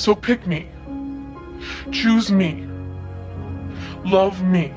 So pick me. Choose me. Love me.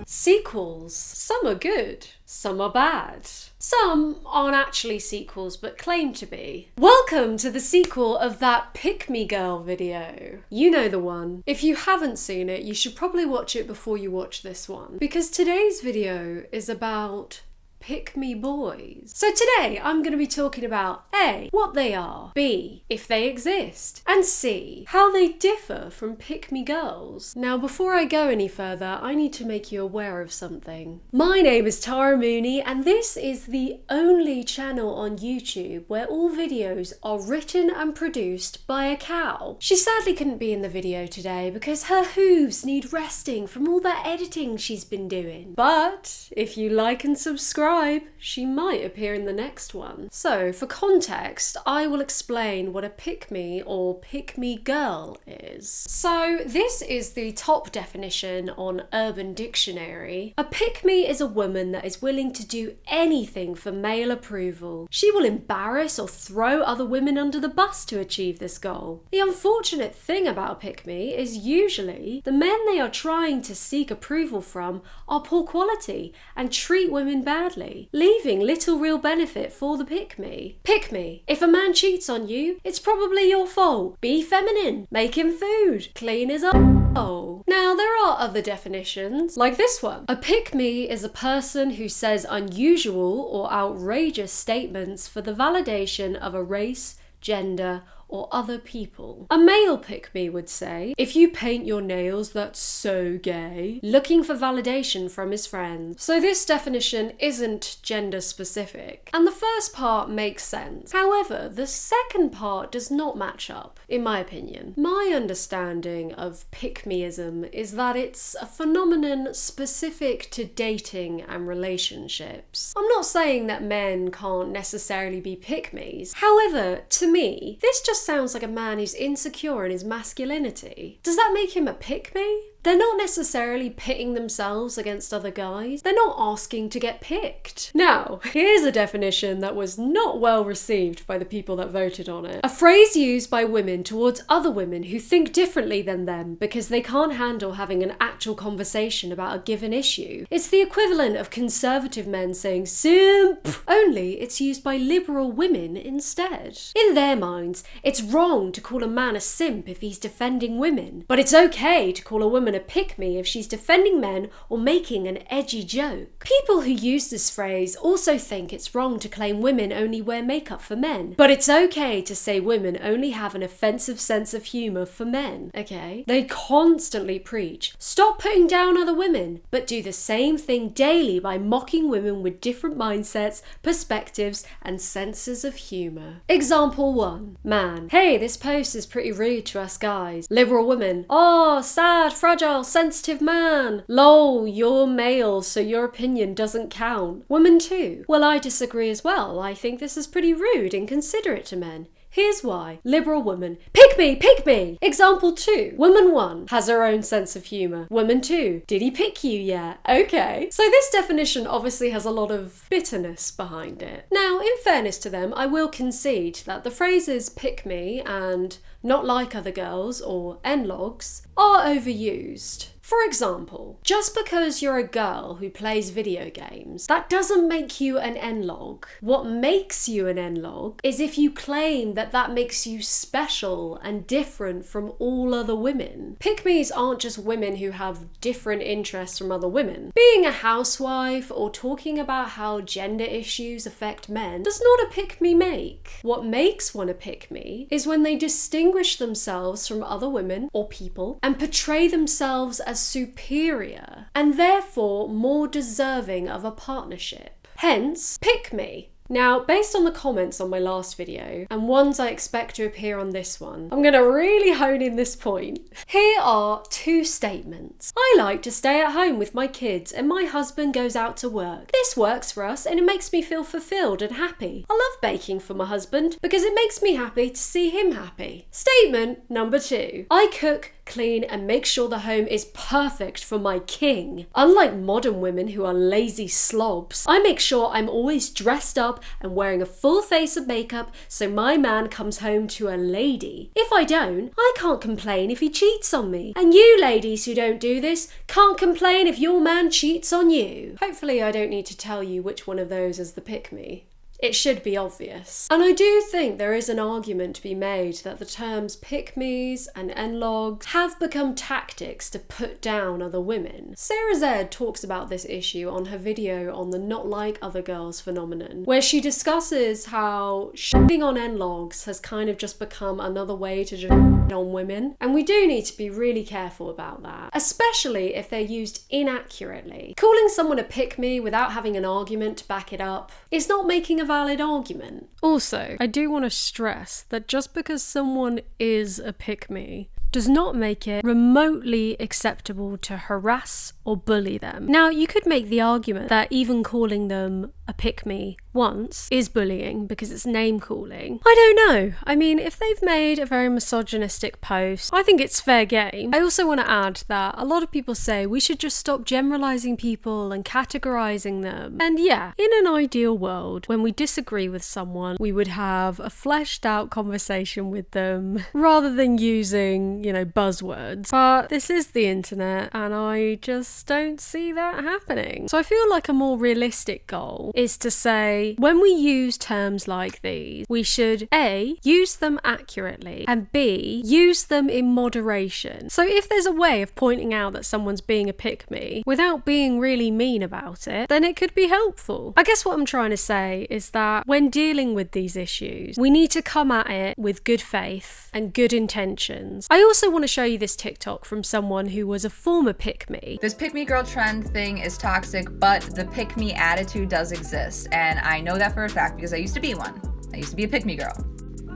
Sequels. Some are good, some are bad. Some aren't actually sequels but claim to be. Welcome to the sequel of that Pick Me Girl video. You know the one. If you haven't seen it, you should probably watch it before you watch this one, because today's video is about pick me boys. So today I'm going to be talking about A, what they are, B, if they exist, and C, how they differ from pick me girls. Now before I go any further, I need to make you aware of something. My name is Tara Mooknee and this is the only channel on YouTube where all videos are written and produced by a cow. She sadly couldn't be in the video today because her hooves need resting from all that editing she's been doing. But if you like and subscribe, she might appear in the next one. So, for context, I will explain what a pick-me or pick-me girl is. So, this is the top definition on Urban Dictionary. A pick-me is a woman that is willing to do anything for male approval. She will embarrass or throw other women under the bus to achieve this goal. The unfortunate thing about a pick-me is usually the men they are trying to seek approval from are poor quality and treat women badly, leaving little real benefit for the pick-me. Pick-me. If a man cheats on you, it's probably your fault. Be feminine. Make him food. Clean his Now, there are other definitions, like this one. A pick-me is a person who says unusual or outrageous statements for the validation of a race, gender, or other people. A male pick-me would say, if you paint your nails, that's so gay, looking for validation from his friends. So this definition isn't gender specific, and the first part makes sense. However, the second part does not match up, in my opinion. My understanding of pick-meism is that it's a phenomenon specific to dating and relationships. I'm not saying that men can't necessarily be pick-me's. However, to me, this just sounds like a man who's insecure in his masculinity. Does that make him a pick-me? They're not necessarily pitting themselves against other guys. They're not asking to get picked. Now, here's a definition that was not well received by the people that voted on it. A phrase used by women towards other women who think differently than them because they can't handle having an actual conversation about a given issue. It's the equivalent of conservative men saying simp, only it's used by liberal women instead. In their minds, it's wrong to call a man a simp if he's defending women, but it's okay to call a woman a pick-me if she's defending men or making an edgy joke. People who use this phrase also think it's wrong to claim women only wear makeup for men, but it's okay to say women only have an offensive sense of humour for men, okay? They constantly preach, stop putting down other women, but do the same thing daily by mocking women with different mindsets, perspectives, and senses of humour. Example 1. Man, hey, this post is pretty rude to us guys. Liberal woman, oh, sad, fragile, sensitive man. Lol, you're male, so your opinion doesn't count. Woman 2. Well, I disagree as well. I think this is pretty rude and inconsiderate to men. Here's why. Liberal woman, pick me, pick me. Example 2. Woman 1 has her own sense of humour. Woman 2, did he pick you yet? Okay. So this definition obviously has a lot of bitterness behind it. Now, in fairness to them, I will concede that the phrases pick me and not like other girls or N-logs are overused. For example, just because you're a girl who plays video games, that doesn't make you an N-log. What makes you an N-log is if you claim that that makes you special and different from all other women. Pick-me's aren't just women who have different interests from other women. Being a housewife or talking about how gender issues affect men does not a pick-me make. What makes one a pick-me is when they distinguish themselves from other women or people and portray themselves as superior and therefore more deserving of a partnership. Hence, pick me. Now, based on the comments on my last video, and ones I expect to appear on this one, I'm gonna really hone in this point. Here are 2 statements. I like to stay at home with my kids and my husband goes out to work. This works for us and it makes me feel fulfilled and happy. I love baking for my husband because it makes me happy to see him happy. Statement number 2. I cook, clean, and make sure the home is perfect for my king. Unlike modern women who are lazy slobs, I make sure I'm always dressed up and wearing a full face of makeup so my man comes home to a lady. If I don't, I can't complain if he cheats on me. And you ladies who don't do this can't complain if your man cheats on you. Hopefully I don't need to tell you which one of those is the pick-me. It should be obvious. And I do think there is an argument to be made that the terms pick-me's and N-logs have become tactics to put down other women. Sarah Z talks about this issue on her video on the not like other girls phenomenon, where she discusses how shitting on N-logs has kind of just become another way to just on women. And we do need to be really careful about that, especially if they're used inaccurately. Calling someone a pick-me without having an argument to back it up is not making a valid argument. Also, I do want to stress that just because someone is a pick-me does not make it remotely acceptable to harass or bully them. Now, you could make the argument that even calling them a pick-me once is bullying because it's name calling. I don't know. I mean, if they've made a very misogynistic post, I think it's fair game. I also want to add that a lot of people say we should just stop generalizing people and categorizing them. And yeah, in an ideal world, when we disagree with someone, we would have a fleshed out conversation with them rather than using, buzzwords. But this is the internet and I just don't see that happening. So I feel like a more realistic goal is to say, when we use terms like these, we should A, use them accurately, and B, use them in moderation. So if there's a way of pointing out that someone's being a pick-me without being really mean about it, then it could be helpful. I guess what I'm trying to say is that when dealing with these issues, we need to come at it with good faith and good intentions. I also want to show you this TikTok from someone who was a former pick-me. This pick-me girl trend thing is toxic, but the pick-me attitude does exist, and I know that for a fact because I used to be one. I used to be a pick-me girl.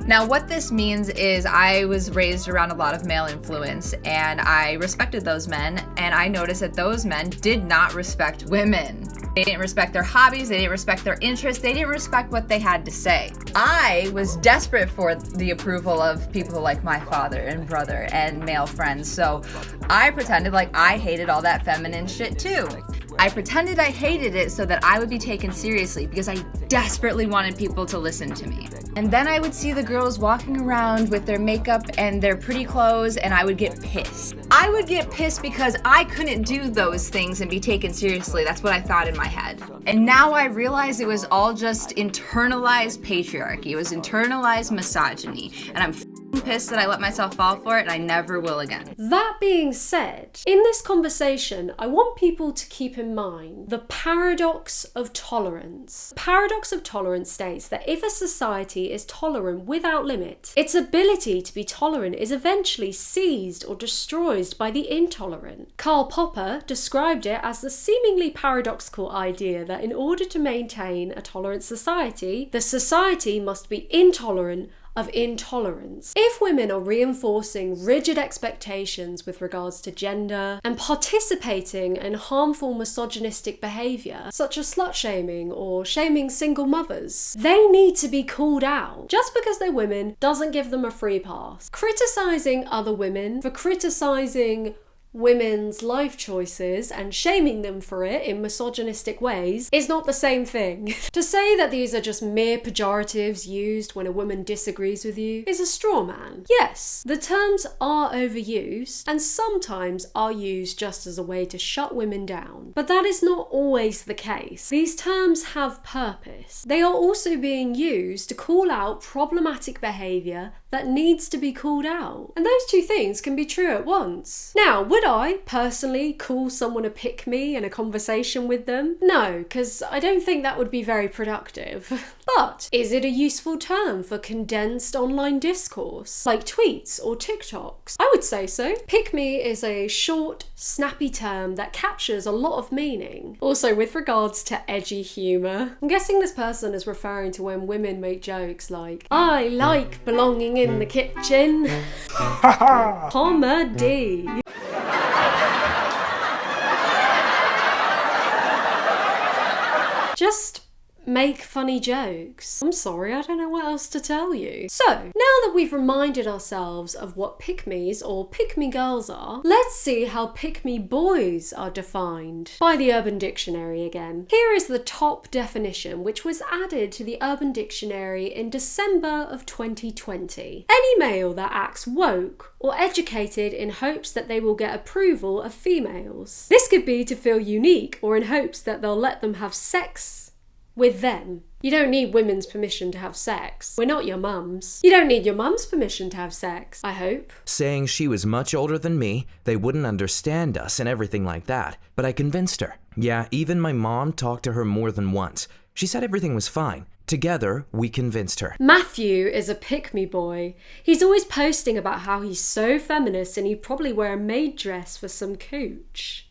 Now, what this means is I was raised around a lot of male influence, and I respected those men, and I noticed that those men did not respect women. They didn't respect their hobbies, they didn't respect their interests, they didn't respect what they had to say. I was desperate for the approval of people like my father and brother and male friends, so I pretended like I hated all that feminine shit too. I pretended I hated it so that I would be taken seriously because I desperately wanted people to listen to me. And then I would see the girls walking around with their makeup and their pretty clothes, and I would get pissed. I would get pissed because I couldn't do those things and be taken seriously. That's what I thought in my head. And now I realize it was all just internalized patriarchy. It was internalized misogyny. And I'm pissed that I let myself fall for it, and I never will again. That being said, in this conversation, I want people to keep in mind the paradox of tolerance. The paradox of tolerance states that if a society is tolerant without limit, its ability to be tolerant is eventually seized or destroyed by the intolerant. Karl Popper described it as the seemingly paradoxical idea that in order to maintain a tolerant society, the society must be intolerant of intolerance. If women are reinforcing rigid expectations with regards to gender and participating in harmful misogynistic behaviour, such as slut-shaming or shaming single mothers, they need to be called out. Just because they're women doesn't give them a free pass. Criticising other women for criticising women's life choices and shaming them for it in misogynistic ways is not the same thing. To say that these are just mere pejoratives used when a woman disagrees with you is a straw man. Yes, the terms are overused and sometimes are used just as a way to shut women down, but that is not always the case. These terms have purpose. They are also being used to call out problematic behaviour that needs to be called out. And those two things can be true at once. Now, would I personally call someone a pick-me in a conversation with them? No, because I don't think that would be very productive. But is it a useful term for condensed online discourse, like tweets or TikToks? I would say so. Pick-me is a short, snappy term that captures a lot of meaning. Also, with regards to edgy humour, I'm guessing this person is referring to when women make jokes like, I like belonging in the kitchen. Comedy. Just make funny jokes. I'm sorry, I don't know what else to tell you. So, now that we've reminded ourselves of what pick-me's or pick-me girls are, let's see how pick-me boys are defined. By the Urban Dictionary again. Here is the top definition, which was added to the Urban Dictionary in December of 2020. Any male that acts woke or educated in hopes that they will get approval of females. This could be to feel unique or in hopes that they'll let them have sex with them. You don't need women's permission to have sex. We're not your mums. You don't need your mum's permission to have sex, I hope. Saying she was much older than me, they wouldn't understand us and everything like that, but I convinced her. Yeah, even my mom talked to her more than once. She said everything was fine. Together, we convinced her. Matthew is a pick-me boy. He's always posting about how he's so feminist and he'd probably wear a maid dress for some cooch.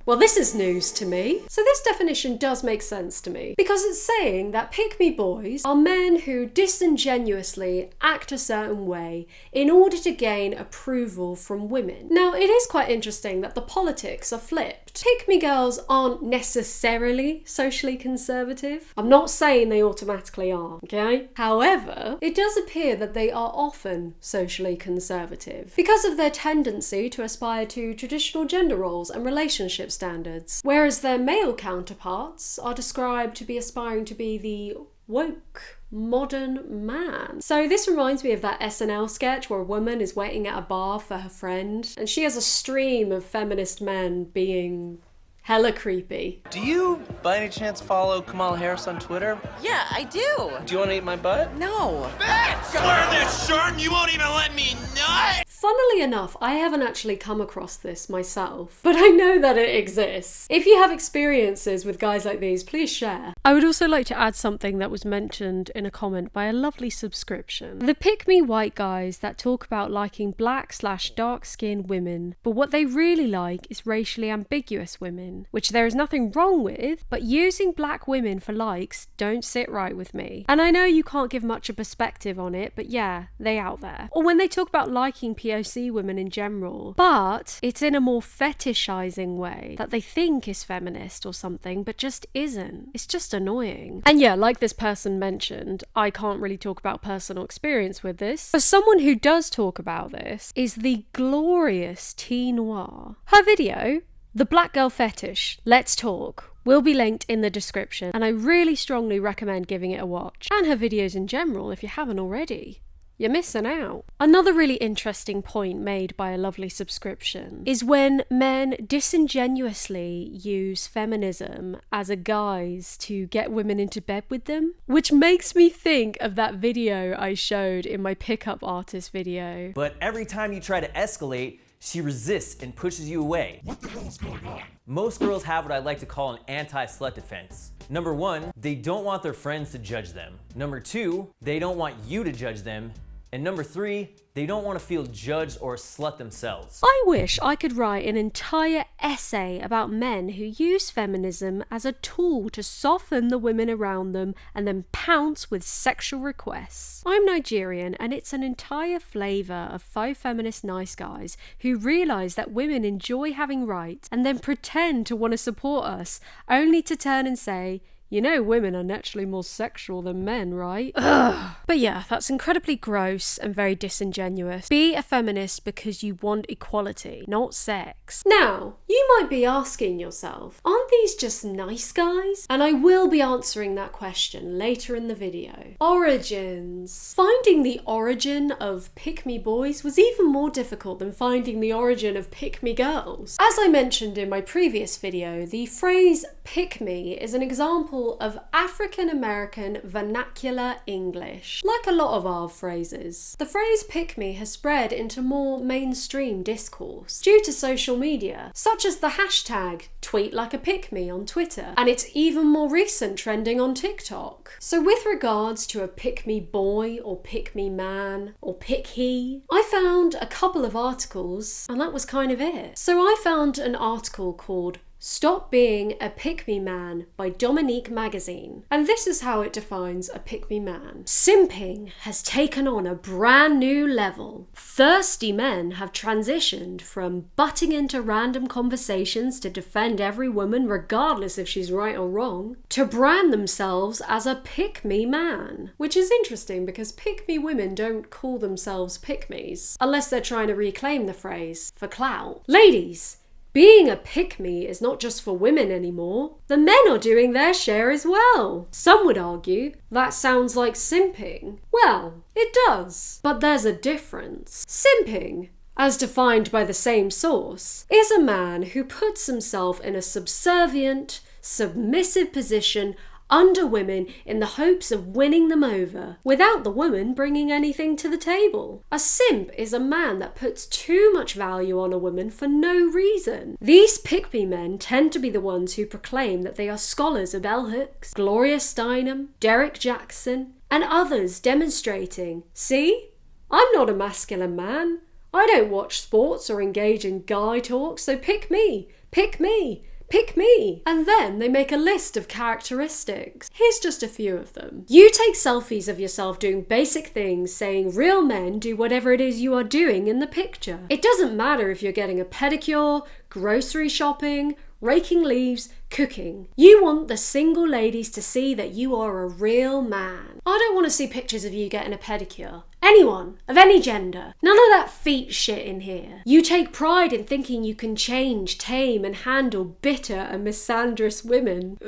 Well, this is news to me. So this definition does make sense to me because it's saying that pick-me boys are men who disingenuously act a certain way in order to gain approval from women. Now, it is quite interesting that the politics are flipped. Pick-me girls aren't necessarily socially conservative. I'm not saying they automatically are, okay? However, it does appear that they are often socially conservative because of their tendency to aspire to traditional gender roles and relationship standards, whereas their male counterparts are described to be aspiring to be the woke modern man. So this reminds me of that SNL sketch where a woman is waiting at a bar for her friend and she has a stream of feminist men being hella creepy. Do you, by any chance, follow Kamala Harris on Twitter? Yeah, I do. Do you want to eat my butt? No. Bitch! Wear this shirt and you won't even let me nut! Funnily enough, I haven't actually come across this myself, but I know that it exists. If you have experiences with guys like these, please share. I would also like to add something that was mentioned in a comment by a lovely subscription. The pick-me white guys that talk about liking black/dark-skinned women, but what they really like is racially ambiguous women, which there is nothing wrong with, but using black women for likes don't sit right with me. And I know you can't give much a perspective on it, but yeah, they out there. Or when they talk about liking POC women in general, but it's in a more fetishizing way that they think is feminist or something, but just isn't. It's just annoying. And yeah, like this person mentioned, I can't really talk about personal experience with this, but someone who does talk about this is the glorious T Noir. Her video, The Black Girl Fetish, Let's Talk, will be linked in the description, and I really strongly recommend giving it a watch, and her videos in general if you haven't already. You're missing out. Another really interesting point made by a lovely subscription is when men disingenuously use feminism as a guise to get women into bed with them, which makes me think of that video I showed in my pickup artist video. But every time you try to escalate, she resists and pushes you away. What the hell is going on? Most girls have what I like to call an anti-slut defense. Number one, they don't want their friends to judge them. Number two, they don't want you to judge them. And number three, they don't want to feel judged or a slut themselves. I wish I could write an entire essay about men who use feminism as a tool to soften the women around them and then pounce with sexual requests. I'm Nigerian and it's an entire flavour of faux feminist nice guys who realise that women enjoy having rights and then pretend to want to support us, only to turn and say, you know women are naturally more sexual than men, right? Ugh. But yeah, that's incredibly gross and very disingenuous. Be a feminist because you want equality, not sex. Now, you might be asking yourself, aren't these just nice guys? And I will be answering that question later in the video. Origins. Finding the origin of pick-me boys was even more difficult than finding the origin of pick-me girls. As I mentioned in my previous video, the phrase pick-me is an example of African American vernacular English, like a lot of our phrases. The phrase pick me has spread into more mainstream discourse due to social media, such as the hashtag tweet like a pick me on Twitter, and it's even more recent trending on TikTok. So with regards to a pick me boy or pick me man or pick he, I found a couple of articles and that was kind of it. So I found an article called Stop Being a Pick-Me Man by Dominique Magazine. And this is how it defines a pick-me man. Simping has taken on a brand new level. Thirsty men have transitioned from butting into random conversations to defend every woman regardless if she's right or wrong, to brand themselves as a pick-me man. Which is interesting because pick-me women don't call themselves pick-me's, unless they're trying to reclaim the phrase for clout. Ladies, being a pick-me is not just for women anymore. The men are doing their share as well. Some would argue that sounds like simping. Well, it does. But there's a difference. Simping, as defined by the same source, is a man who puts himself in a subservient, submissive position under women in the hopes of winning them over, without the woman bringing anything to the table. A simp is a man that puts too much value on a woman for no reason. These pick-me men tend to be the ones who proclaim that they are scholars of bell hooks, Gloria Steinem, Derek Jackson, and others demonstrating, see, I'm not a masculine man. I don't watch sports or engage in guy talk, so pick me, pick me. Pick me! And then they make a list of characteristics. Here's just a few of them. You take selfies of yourself doing basic things, saying real men do whatever it is you are doing in the picture. It doesn't matter if you're getting a pedicure, grocery shopping, raking leaves, cooking. You want the single ladies to see that you are a real man. I don't want to see pictures of you getting a pedicure. Anyone, of any gender. None of that feet shit in here. You take pride in thinking you can change, tame, and handle bitter and misandrous women.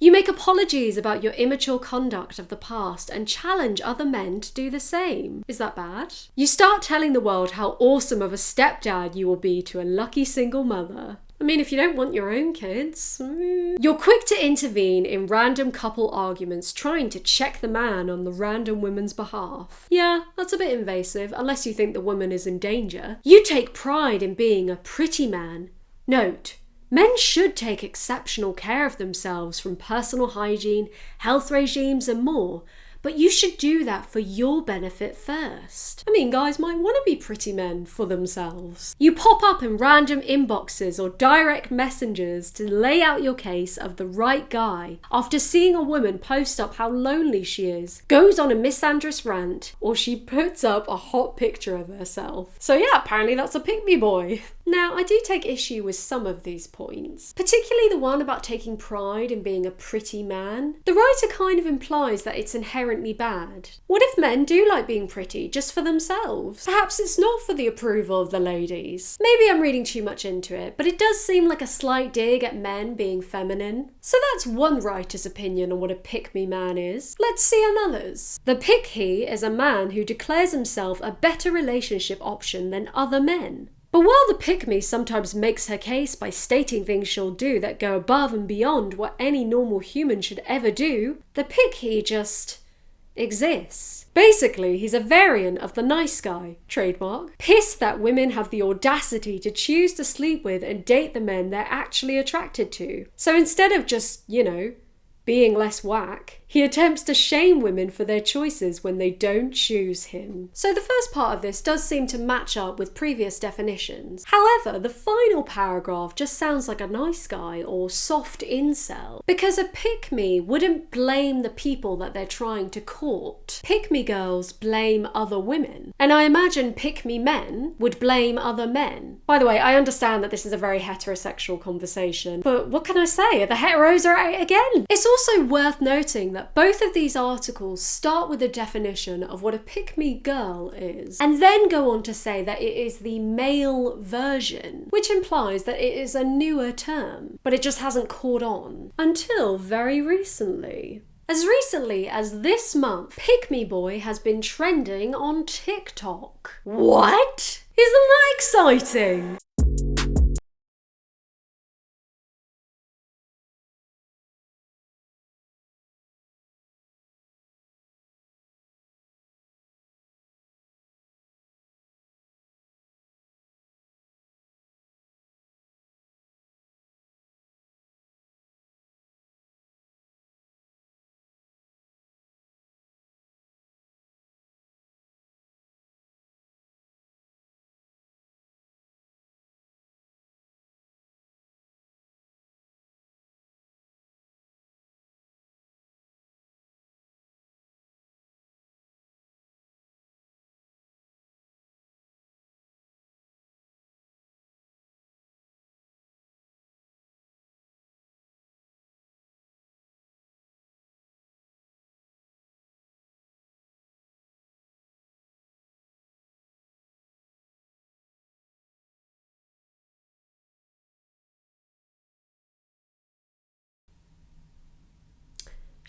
You make apologies about your immature conduct of the past and challenge other men to do the same. Is that bad? You start telling the world how awesome of a stepdad you will be to a lucky single mother. I mean, if you don't want your own kids. You're quick to intervene in random couple arguments, trying to check the man on the random woman's behalf. Yeah, that's a bit invasive, unless you think the woman is in danger. You take pride in being a pretty man. Note, men should take exceptional care of themselves, from personal hygiene, health regimes, and more. But you should do that for your benefit first. I mean, guys might want to be pretty men for themselves. You pop up in random inboxes or direct messengers to lay out your case of the right guy after seeing a woman post up how lonely she is, goes on a misandrous rant, or she puts up a hot picture of herself. So yeah, apparently that's a pick-me boy. Now, I do take issue with some of these points, particularly the one about taking pride in being a pretty man. The writer kind of implies that it's inherently bad. What if men do like being pretty just for themselves? Perhaps it's not for the approval of the ladies. Maybe I'm reading too much into it, but it does seem like a slight dig at men being feminine. So that's one writer's opinion on what a pick-me man is. Let's see another's. The pick-he is a man who declares himself a better relationship option than other men. But while the pick-me sometimes makes her case by stating things she'll do that go above and beyond what any normal human should ever do, the pick-he just exists. Basically, he's a variant of the nice guy, trademark, pissed that women have the audacity to choose to sleep with and date the men they're actually attracted to. So instead of just, being less whack, he attempts to shame women for their choices when they don't choose him. So the first part of this does seem to match up with previous definitions. However, the final paragraph just sounds like a nice guy or soft incel, because a pick-me wouldn't blame the people that they're trying to court. Pick-me girls blame other women, and I imagine pick-me men would blame other men. By the way, I understand that this is a very heterosexual conversation, but what can I say? The heteros are at it again. It's also worth noting that both of these articles start with a definition of what a pick-me girl is, and then go on to say that it is the male version, which implies that it is a newer term, but it just hasn't caught on until very recently. As recently as this month, Pick-me Boy has been trending on TikTok. What? Isn't that exciting?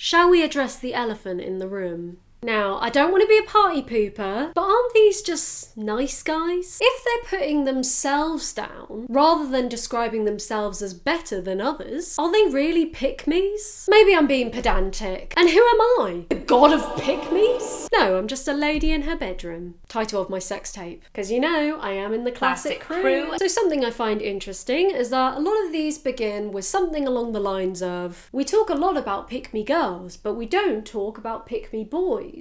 shall we address the elephant in the room? Now, I don't want to be a party pooper, but aren't these just nice guys? If they're putting themselves down, rather than describing themselves as better than others, are they really pick-me's? Maybe I'm being pedantic. And who am I? The god of pick-me's? No, I'm just a lady in her bedroom. Title of my sex tape. Because you know, I am in the classic crew. So something I find interesting is that a lot of these begin with something along the lines of, we talk a lot about pick-me girls, but we don't talk about pick-me boys.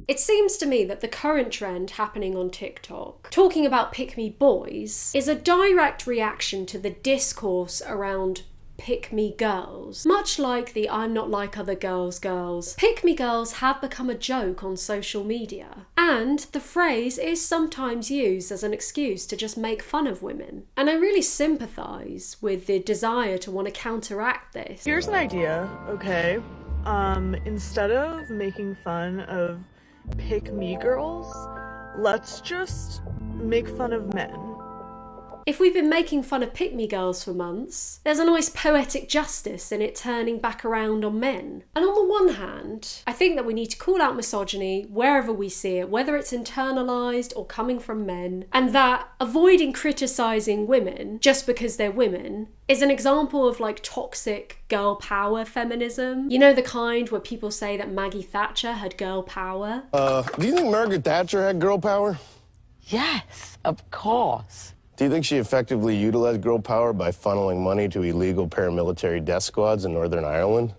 It seems to me that the current trend happening on TikTok, talking about pick-me boys, is a direct reaction to the discourse around pick-me girls. Much like the I'm not like other girls, pick-me girls have become a joke on social media. And the phrase is sometimes used as an excuse to just make fun of women. And I really sympathise with the desire to want to counteract this. Here's an idea, okay? Instead of making fun of pick-me girls, let's just make fun of men. If we've been making fun of pick-me girls for months, there's a nice poetic justice in it turning back around on men. And on the one hand, I think that we need to call out misogyny wherever we see it, whether it's internalised or coming from men, and that avoiding criticising women just because they're women is an example of like toxic girl power feminism. You know, the kind where people say that Maggie Thatcher had girl power? Do you think Margaret Thatcher had girl power? Yes, of course. Do you think she effectively utilized girl power by funneling money to illegal paramilitary death squads in Northern Ireland?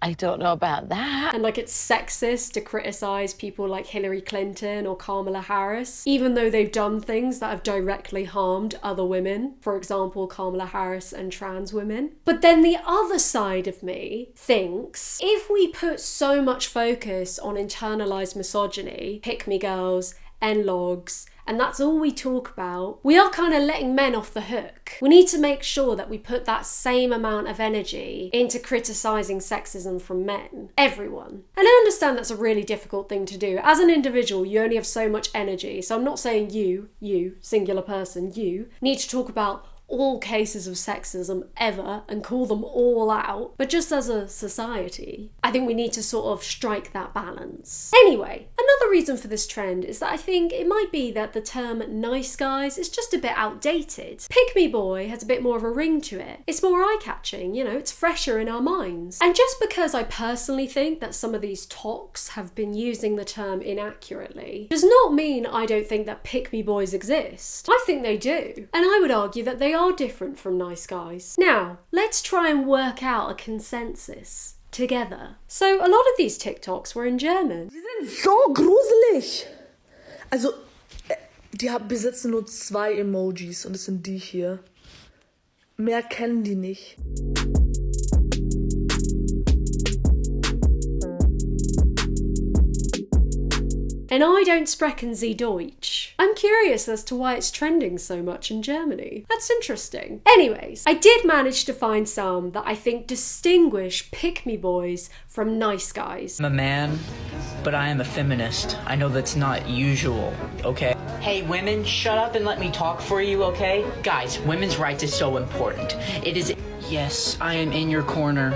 I don't know about that. And like it's sexist to criticise people like Hillary Clinton or Kamala Harris, even though they've done things that have directly harmed other women. For example, Kamala Harris and trans women. But then the other side of me thinks if we put so much focus on internalised misogyny, pick-me girls, N-logs, and that's all we talk about, we are kind of letting men off the hook. We need to make sure that we put that same amount of energy into criticising sexism from men. Everyone. And I understand that's a really difficult thing to do. As an individual, you only have so much energy. So I'm not saying you, singular person, you, need to talk about all cases of sexism ever and call them all out, but just as a society, I think we need to sort of strike that balance. Anyway, another reason for this trend is that I think it might be that the term nice guys is just a bit outdated. Pick me boy has a bit more of a ring to it. It's more eye-catching, you know, it's fresher in our minds. And just because I personally think that some of these talks have been using the term inaccurately does not mean I don't think that pick me boys exist. I think they do. And I would argue that they are different from nice guys. Now, let's try and work out a consensus together. So, a lot of these TikToks were in German. Sie sind so gruselig. Also, die besitzen nur 2 Emojis und es sind die hier. Mehr kennen die nicht. And I don't sprechen Sie Deutsch. I'm curious as to why it's trending so much in Germany. That's interesting. Anyways, I did manage to find some that I think distinguish pick-me boys from nice guys. I'm a man, but I am a feminist. I know that's not usual, okay? Hey, women, shut up and let me talk for you, okay? Guys, women's rights is so important. It is... Yes, I am in your corner.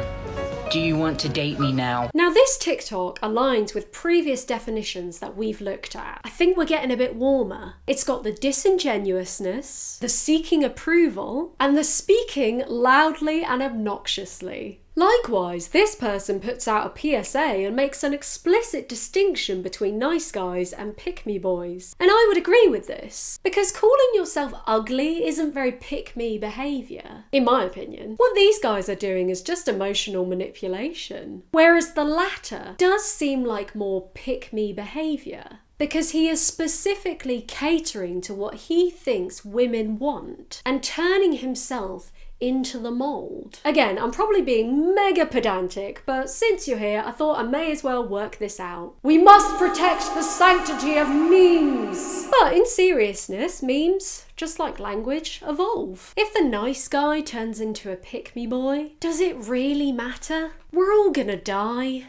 Do you want to date me now? Now this TikTok aligns with previous definitions that we've looked at. I think we're getting a bit warmer. It's got the disingenuousness, the seeking approval, and the speaking loudly and obnoxiously. Likewise, this person puts out a PSA and makes an explicit distinction between nice guys and pick-me boys. And I would agree with this, because calling yourself ugly isn't very pick-me behaviour, in my opinion. What these guys are doing is just emotional manipulation, whereas the latter does seem like more pick-me behaviour, because he is specifically catering to what he thinks women want and turning himself into the mould. Again, I'm probably being mega pedantic, but since you're here, I thought I may as well work this out. We must protect the sanctity of memes! But in seriousness, memes, just like language, evolve. If the nice guy turns into a pick-me boy, does it really matter? We're all gonna die.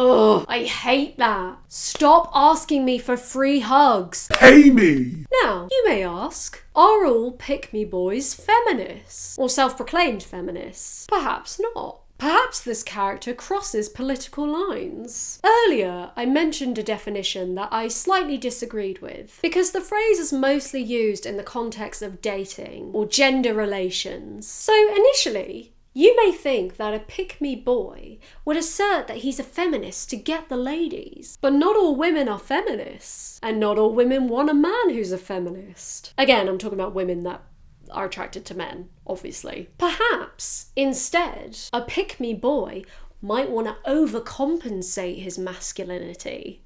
Ugh, I hate that. Stop asking me for free hugs. Pay me! Now, you may ask, are all pick-me boys feminists? Or self-proclaimed feminists? Perhaps not. Perhaps this character crosses political lines. Earlier, I mentioned a definition that I slightly disagreed with, because the phrase is mostly used in the context of dating or gender relations. So initially, you may think that a pick-me boy would assert that he's a feminist to get the ladies. But not all women are feminists, and not all women want a man who's a feminist. Again, I'm talking about women that are attracted to men, obviously. Perhaps, instead, a pick-me boy might want to overcompensate his masculinity.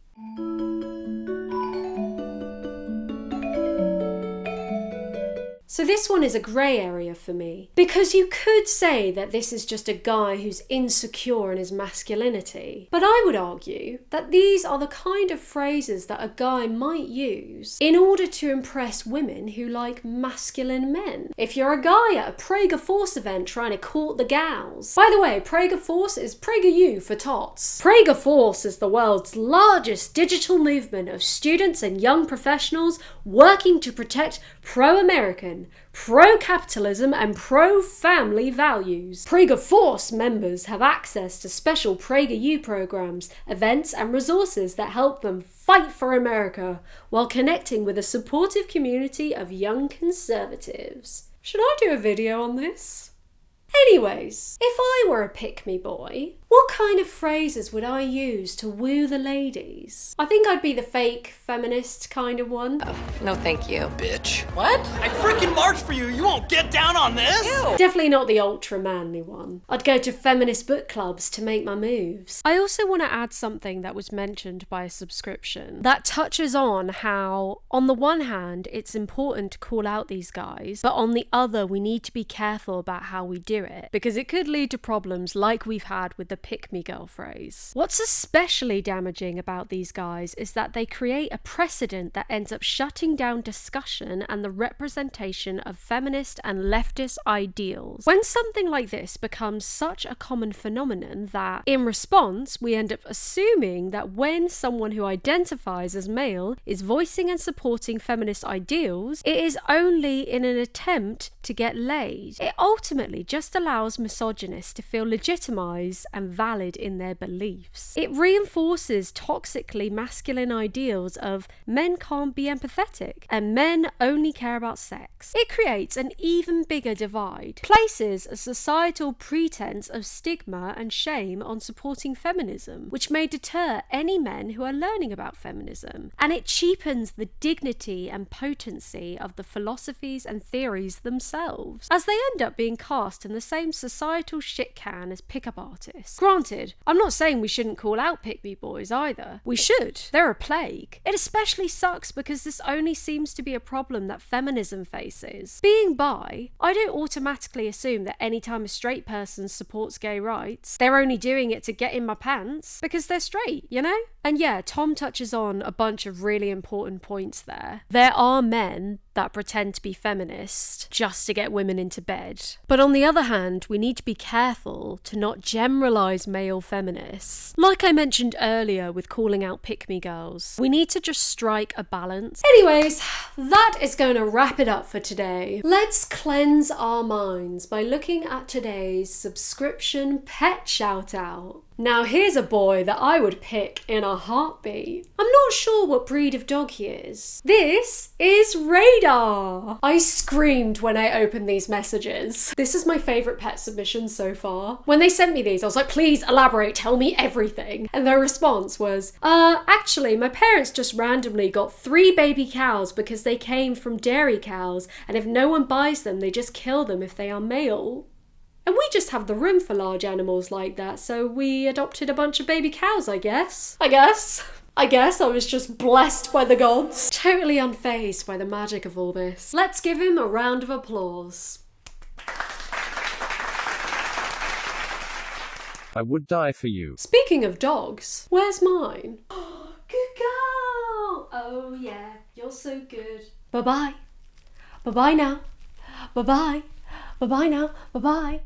So this one is a grey area for me, because you could say that this is just a guy who's insecure in his masculinity. But I would argue that these are the kind of phrases that a guy might use in order to impress women who like masculine men. If you're a guy at a Prager Force event trying to court the gals. By the way, Prager Force is PragerU for tots. Prager Force is the world's largest digital movement of students and young professionals working to protect pro-American, pro-capitalism and pro-family values. Prager Force members have access to special PragerU programs, events and resources that help them fight for America while connecting with a supportive community of young conservatives. Should I do a video on this? Anyways, if I were a pick-me boy, what kind of phrases would I use to woo the ladies? I think I'd be the fake feminist kind of one. No, thank you. Bitch. What? I freaking marched for you. You won't get down on this? Ew. Definitely not the ultra manly one. I'd go to feminist book clubs to make my moves. I also want to add something that was mentioned by a subscription that touches on how, on the one hand, it's important to call out these guys, but on the other, we need to be careful about how we do it, because it could lead to problems like we've had with the pick-me-girl phrase. What's especially damaging about these guys is that they create a precedent that ends up shutting down discussion and the representation of feminist and leftist ideals. When something like this becomes such a common phenomenon that, in response, we end up assuming that when someone who identifies as male is voicing and supporting feminist ideals, it is only in an attempt to get laid. It ultimately just allows misogynists to feel legitimized and valid in their beliefs. It reinforces toxically masculine ideals of men can't be empathetic and men only care about sex. It creates an even bigger divide, places a societal pretense of stigma and shame on supporting feminism, which may deter any men who are learning about feminism, and it cheapens the dignity and potency of the philosophies and theories themselves, as they end up being cast in the same societal shit can as pickup artists. Granted, I'm not saying we shouldn't call out pick-me boys either. We should. They're a plague. It especially sucks because this only seems to be a problem that feminism faces. Being bi, I don't automatically assume that anytime a straight person supports gay rights, they're only doing it to get in my pants because they're straight, you know? And yeah, Tom touches on a bunch of really important points there. There are men that pretend to be feminists just to get women into bed. But on the other hand, we need to be careful to not generalise male feminists. Like I mentioned earlier with calling out pick-me girls, we need to just strike a balance. Anyways, that is going to wrap it up for today. Let's cleanse our minds by looking at today's subscription pet shout out. Now here's a boy that I would pick in a heartbeat. I'm not sure what breed of dog he is. This is Radar. I screamed when I opened these messages. This is my favourite pet submission so far. When they sent me these, I was like, please elaborate, tell me everything. And their response was, actually, my parents just randomly got 3 baby cows because they came from dairy cows, and if no one buys them, they just kill them if they are male. And we just have the room for large animals like that, so we adopted a bunch of baby cows, I guess. I guess I was just blessed by the gods. Totally unfazed by the magic of all this. Let's give him a round of applause. I would die for you. Speaking of dogs, where's mine? Good girl! Oh yeah, you're so good. Bye-bye. Bye-bye now. Bye-bye. Bye-bye now. Bye-bye.